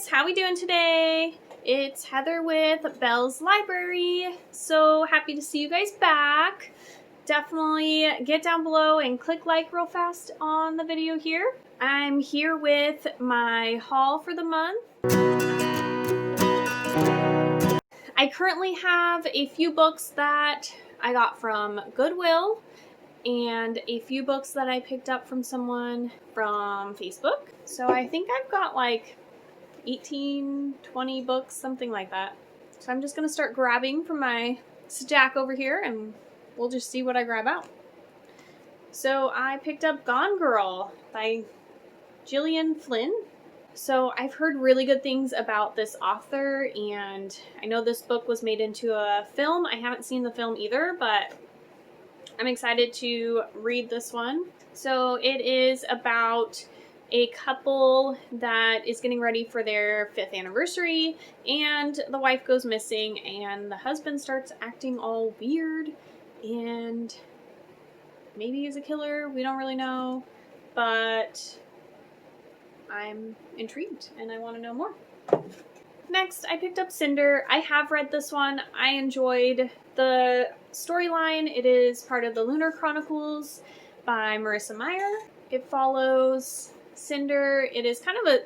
guys, how we doing today? It's Heather with Belle's Library. So happy to see you guys back. Definitely get down below and click like real fast on the video here. I'm here with my haul for the month. I currently have a few books that I got from Goodwill and a few books that I picked up from someone from Facebook. So I think I've got like 18, 20 books, something like that. So I'm just going to start grabbing from my stack over here and we'll just see what I grab out. So I picked up Gone Girl by Gillian Flynn. So I've heard really good things about this author, and I know this book was made into a film. I haven't seen the film either, but I'm excited to read this one. So it is about a couple that is getting ready for their 5th anniversary, and the wife goes missing, and the husband starts acting all weird, and maybe he's a killer. We don't really know, but I'm intrigued and I want to know more. Next, I picked up Cinder. I have read this one. I enjoyed the storyline. It is part of the Lunar Chronicles by Marissa Meyer. It follows Cinder. It is kind of a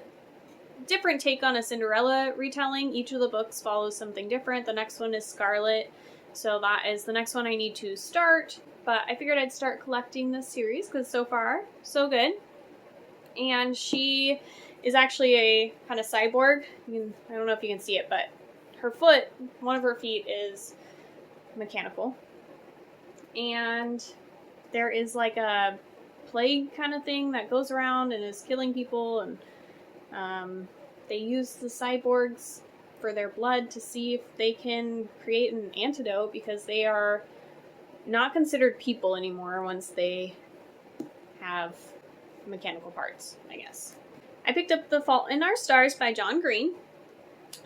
different take on a Cinderella retelling. Each of the books follows something different. The next one is Scarlet, so that is the next one I need to start. But I figured I'd start collecting this series because so far, so good. And she is actually a kind of cyborg. I don't know if you can see it, but her foot, one of her feet is mechanical. And there is like a plague kind of thing that goes around and is killing people. And they use the cyborgs for their blood to see if they can create an antidote, because they are not considered people anymore once they have mechanical parts, I guess. I picked up The Fault in Our Stars by John Green.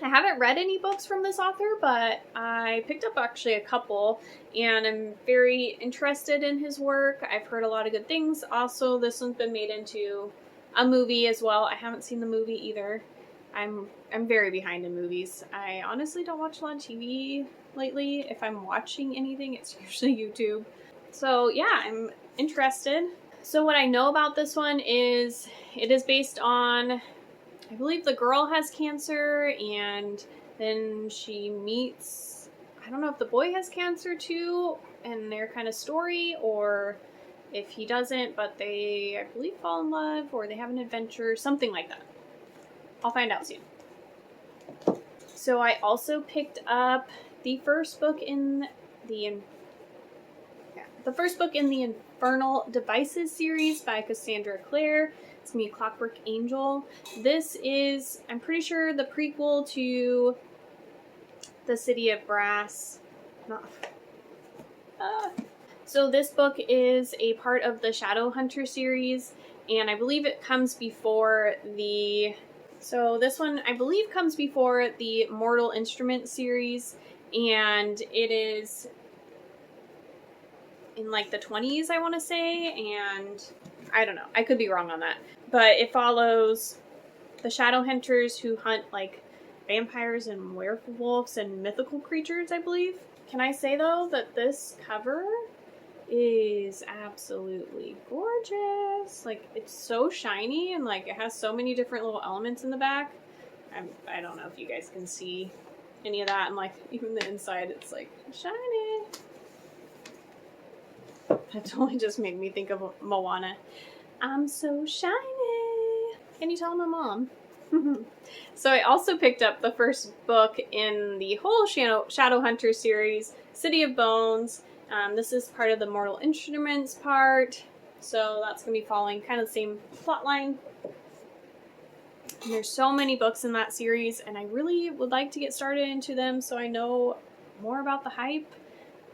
I haven't read any books from this author, but I picked up actually a couple, and I'm very interested in his work. I've heard a lot of good things. Also, this one's been made into a movie as well. I haven't seen the movie either. I'm very behind in movies. I honestly don't watch a lot of TV lately. If I'm watching anything, it's usually YouTube. So yeah, I'm interested. So what I know about this one is it is based on, I believe the girl has cancer, and then she meets, I don't know if the boy has cancer too, and their kind of story, or if he doesn't, but they, I believe, fall in love, or they have an adventure, something like that. I'll find out soon. So I also picked up the first book in the Infernal Devices series by Cassandra Clare. It's going to be Clockwork Angel. This is, I'm pretty sure, the prequel to The City of Brass. So this book is a part of the Shadowhunter series, and I believe it comes before the... So this one, I believe, comes before the Mortal Instrument series, and it is in like the 20s, I want to say, and I don't know. I could be wrong on that. But it follows the Shadowhunters who hunt like vampires and werewolves and mythical creatures, I believe. Can I say, though, that this cover is absolutely gorgeous. Like, it's so shiny, and like it has so many different little elements in the back. I don't know if you guys can see any of that, and like even the inside, it's like shiny. That totally just made me think of Moana. I'm so shiny. Can you tell my mom? So I also picked up the first book in the whole Shadowhunter series, City of Bones. This is part of the Mortal Instruments part, so that's going to be following kind of the same plot line. And there's so many books in that series, and I really would like to get started into them so I know more about the hype,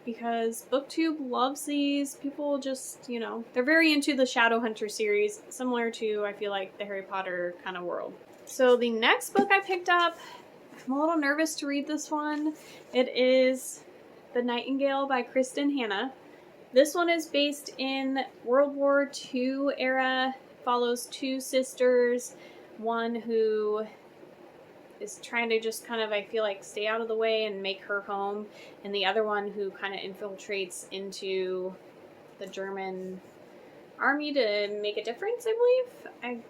because BookTube loves these. People just, you know, they're very into the Shadowhunter series, similar to, I feel like, the Harry Potter kind of world. So the next book I picked up, I'm a little nervous to read this one. It is The Nightingale by Kristen Hanna. This one is based in World War II era, follows two sisters, one who is trying to just kind of, I feel like, stay out of the way and make her home, and the other one who kind of infiltrates into the German army to make a difference, I believe.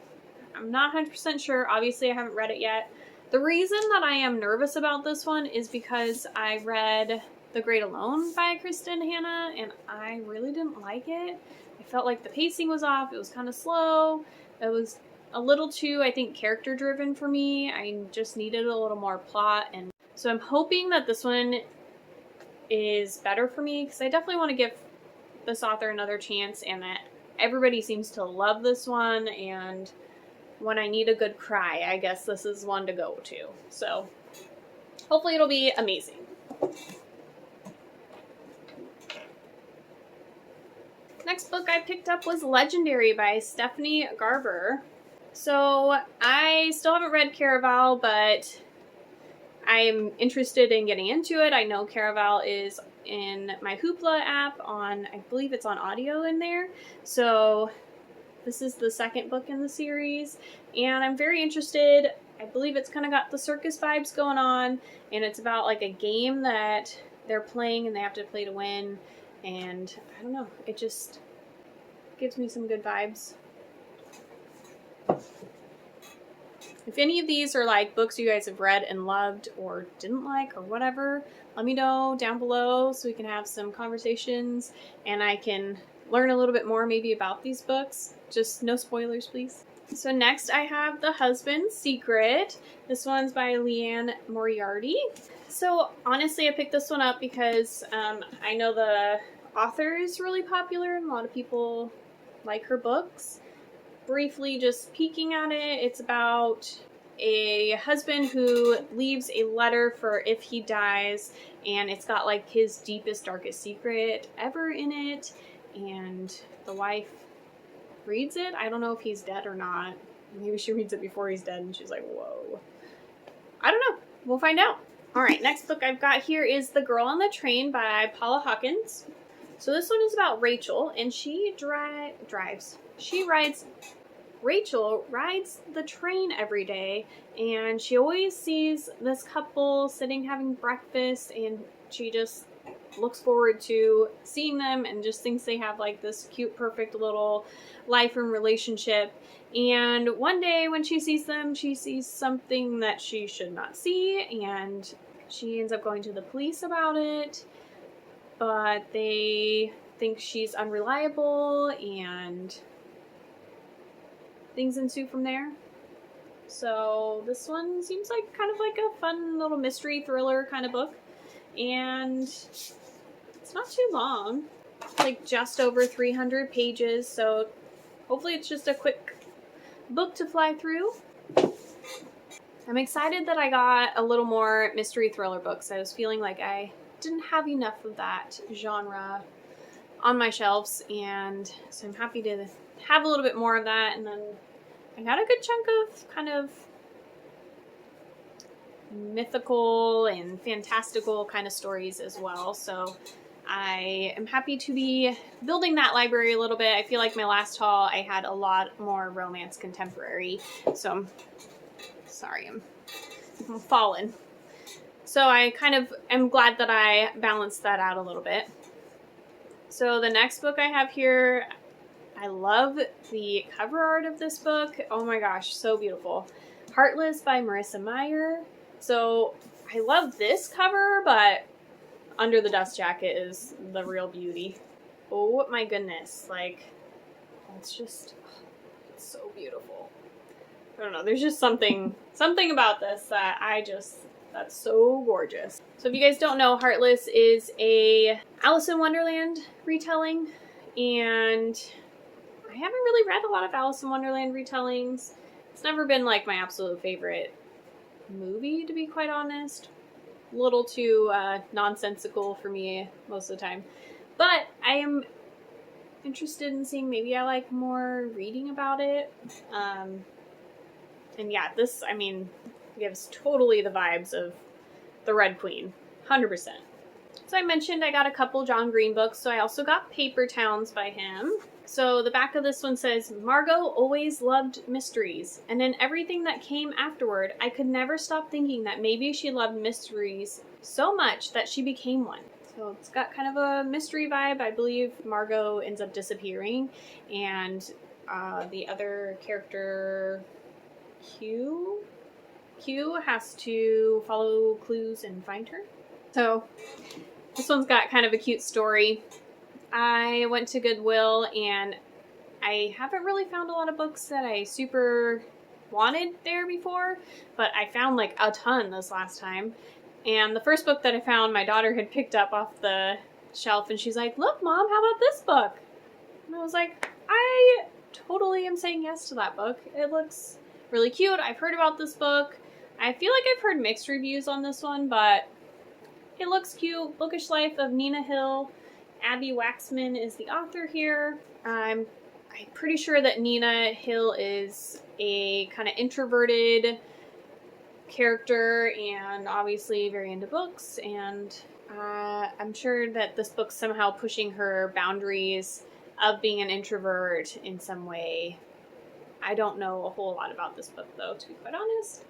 I'm not 100% sure. Obviously, I haven't read it yet. The reason that I am nervous about this one is because I read The Great Alone by Kristen Hanna, and I really didn't like it. I felt like the pacing was off. It was kind of slow. It was a little too, I think, character-driven for me. I just needed a little more plot, and so I'm hoping that this one is better for me, because I definitely want to give this author another chance, and that everybody seems to love this one, and when I need a good cry, I guess this is one to go to. So hopefully it'll be amazing. Next book I picked up was Legendary by Stephanie Garber. So I still haven't read Caraval, but I'm interested in getting into it. I know Caraval is in my Hoopla app on, I believe it's on audio in there. So this is the second book in the series, and I'm very interested. I believe it's kind of got the circus vibes going on, and it's about like a game that they're playing and they have to play to win, and I don't know, it just gives me some good vibes. If any of these are like books you guys have read and loved or didn't like or whatever, let me know down below so we can have some conversations and I can learn a little bit more maybe about these books. Just no spoilers, please. So next I have The Husband's Secret. This one's by Leanne Moriarty. So honestly, I picked this one up because I know the author is really popular and a lot of people like her books. Briefly just peeking at it, it's about a husband who leaves a letter for if he dies, and it's got like his deepest, darkest secret ever in it, and the wife reads it. I don't know if he's dead or not. Maybe she reads it before he's dead and she's like, whoa. I don't know. We'll find out. Alright, next book I've got here is The Girl on the Train by Paula Hawkins. So this one is about Rachel, and she Rachel rides the train every day, and she always sees this couple sitting having breakfast, and she just looks forward to seeing them and just thinks they have like this cute, perfect little life and relationship. And one day when she sees them, she sees something that she should not see, and she ends up going to the police about it, but they think she's unreliable, and things ensue from there. So this one seems like kind of like a fun little mystery thriller kind of book, and it's not too long. It's like just over 300 pages, so hopefully it's just a quick book to fly through. I'm excited that I got a little more mystery thriller books. I was feeling like I didn't have enough of that genre on my shelves, and so I'm happy to have a little bit more of that. And then I got a good chunk of kind of mythical and fantastical kind of stories as well, so I am happy to be building that library a little bit. I feel like my last haul I had a lot more romance contemporary, so sorry, I'm falling. So I kind of am glad that I balanced that out a little bit. So the next book I have here, I love the cover art of this book. Oh my gosh, so beautiful. Heartless by Marissa Meyer. So I love this cover, but Under the Dust Jacket is the real beauty. Oh my goodness, like, it's just, it's so beautiful. I don't know, there's just something about this that that's so gorgeous. So if you guys don't know, Heartless is a Alice in Wonderland retelling, and I haven't really read a lot of Alice in Wonderland retellings. It's never been like my absolute favorite movie, to be quite honest. A little too nonsensical for me most of the time. But I am interested in seeing, maybe I like more reading about it. And yeah, this, I mean, gives totally the vibes of the Red Queen. 100%. So I mentioned I got a couple John Green books, so I also got Paper Towns by him. So the back of this one says, Margot always loved mysteries, and in everything that came afterward, I could never stop thinking that maybe she loved mysteries so much that she became one. So it's got kind of a mystery vibe. I believe Margot ends up disappearing, and the other character, Q has to follow clues and find her. So this one's got kind of a cute story. I went to Goodwill and I haven't really found a lot of books that I super wanted there before, but I found like a ton this last time. And the first book that I found, my daughter had picked up off the shelf and she's like, look, Mom, how about this book? And I was like, I totally am saying yes to that book. It looks really cute. I've heard about this book. I feel like I've heard mixed reviews on this one, but it looks cute. Bookish Life of Nina Hill. Abby Waxman is the author here. I'm pretty sure that Nina Hill is a kind of introverted character and obviously very into books, and I'm sure that this book's somehow pushing her boundaries of being an introvert in some way. I don't know a whole lot about this book though, to be quite honest,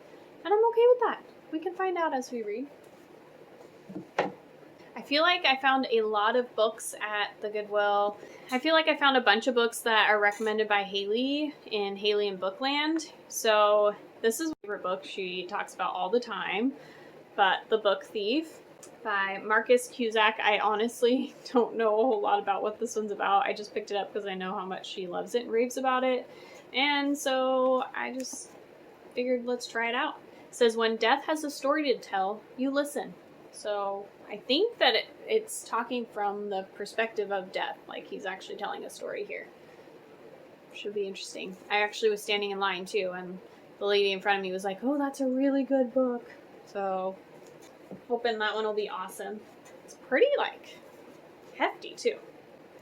and I'm okay with that. We can find out as we read. I feel like I found a lot of books at the Goodwill. I feel like I found a bunch of books that are recommended by Haley in Haley and Bookland. So this is my favorite book she talks about all the time, but The Book Thief by Marcus Cusack. I honestly don't know a whole lot about what this one's about. I just picked it up because I know how much she loves it and raves about it. And so I just figured let's try it out. It says, when death has a story to tell, you listen. So I think that it's talking from the perspective of death, like he's actually telling a story here. Should be interesting. I actually was standing in line too, and the lady in front of me was like, oh, that's a really good book. So hoping that one will be awesome. It's pretty like hefty too.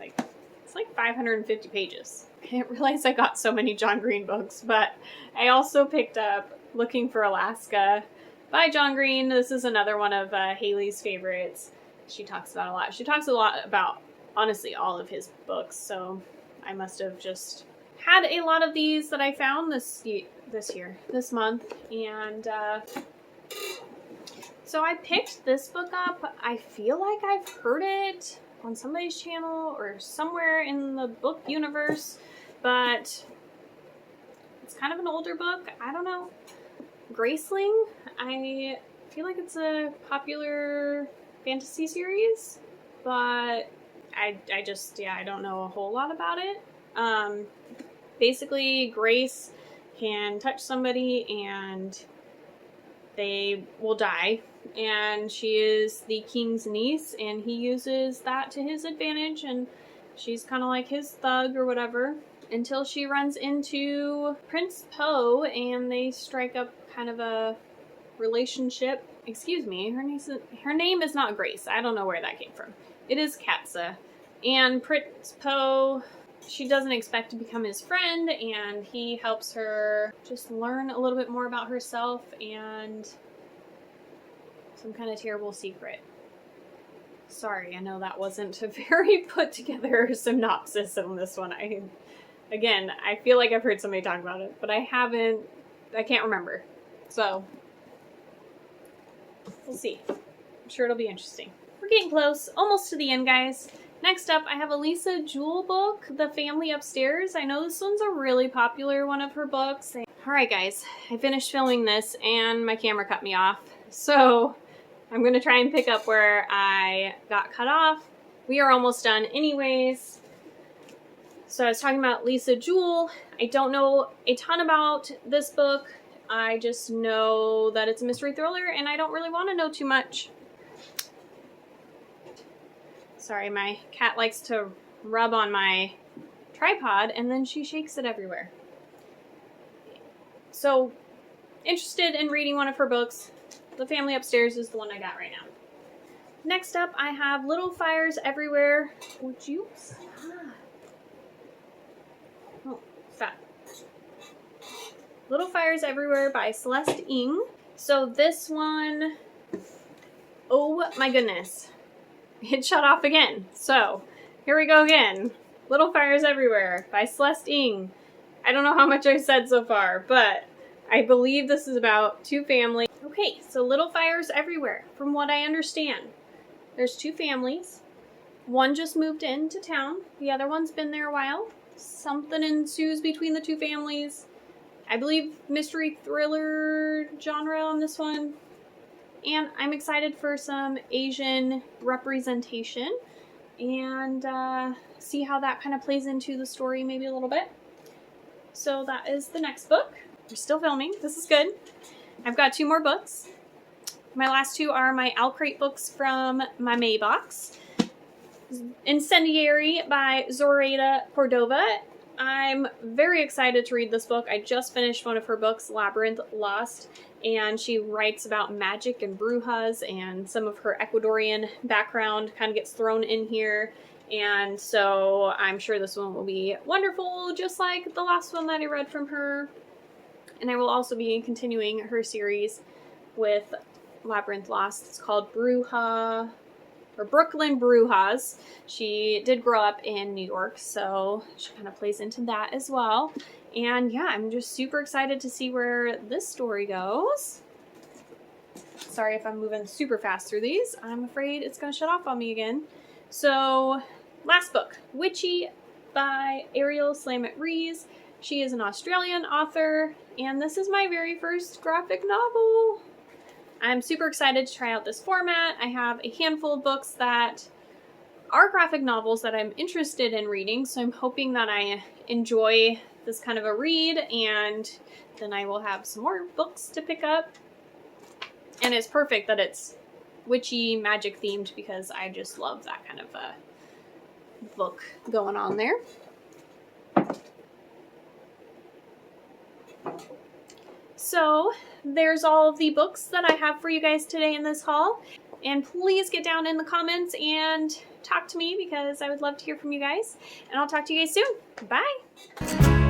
Like it's like 550 pages. I didn't realize I got so many John Green books, but I also picked up Looking for Alaska by John Green. This is another one of Haley's favorites. She talks about a lot. She talks a lot about, honestly, all of his books. So I must have just had a lot of these that I found this month. And so I picked this book up. I feel like I've heard it on somebody's channel or somewhere in the book universe, but it's kind of an older book. I don't know. Graceling. I feel like it's a popular fantasy series, but I don't know a whole lot about it. Basically, Grace can touch somebody and they will die, and she is the king's niece, and he uses that to his advantage, and she's kind of like his thug or whatever, until she runs into Prince Poe, and they strike up kind of a relationship. Excuse me, her name is not Grace. I don't know where that came from. It is Katza. And Prince Poe, she doesn't expect to become his friend, and he helps her just learn a little bit more about herself and some kind of terrible secret. Sorry, I know that wasn't a very put together synopsis on this one. I feel like I've heard somebody talk about it, but I can't remember. So, we'll see. I'm sure it'll be interesting. We're getting close. Almost to the end, guys. Next up, I have a Lisa Jewell book, The Family Upstairs. I know this one's a really popular one of her books. Alright, guys. I finished filming this, and my camera cut me off. So, I'm going to try and pick up where I got cut off. We are almost done anyways. So I was talking about Lisa Jewell. I don't know a ton about this book. I just know that it's a mystery thriller, and I don't really want to know too much. Sorry, my cat likes to rub on my tripod, and then she shakes it everywhere. So, interested in reading one of her books. The Family Upstairs is the one I got right now. Next up, I have Little Fires Everywhere. Would you stop? Oh, stop. Little Fires Everywhere by Celeste Ng. So this one, oh my goodness. It shut off again. So here we go again. Little Fires Everywhere by Celeste Ng. I don't know how much I've said so far, but I believe this is about two families. Okay, so Little Fires Everywhere. From what I understand, there's two families. One just moved into town. The other one's been there a while. Something ensues between the two families. I believe mystery thriller genre on this one. And I'm excited for some Asian representation and see how that kind of plays into the story maybe a little bit. So that is the next book. We're still filming. This is good. I've got 2 more books. My last 2 are my Owlcrate books from my May box. Incendiary by Zoraida Cordova. I'm very excited to read this book. I just finished one of her books, Labyrinth Lost, and she writes about magic and brujas, and some of her Ecuadorian background kind of gets thrown in here. And so I'm sure this one will be wonderful, just like the last one that I read from her. And I will also be continuing her series with Labyrinth Lost. It's called Brujah, or Brooklyn Brujas. She did grow up in New York, so she kind of plays into that as well. And yeah, I'm just super excited to see where this story goes. Sorry if I'm moving super fast through these. I'm afraid it's going to shut off on me again. So, last book, Witchy by Ariel Slamet-Rees. She is an Australian author, and this is my very first graphic novel. I'm super excited to try out this format. I have a handful of books that are graphic novels that I'm interested in reading, so I'm hoping that I enjoy this kind of a read, and then I will have some more books to pick up. And it's perfect that it's witchy magic themed because I just love that kind of a book going on there. So there's all of the books that I have for you guys today in this haul. And please get down in the comments and talk to me because I would love to hear from you guys. And I'll talk to you guys soon. Bye!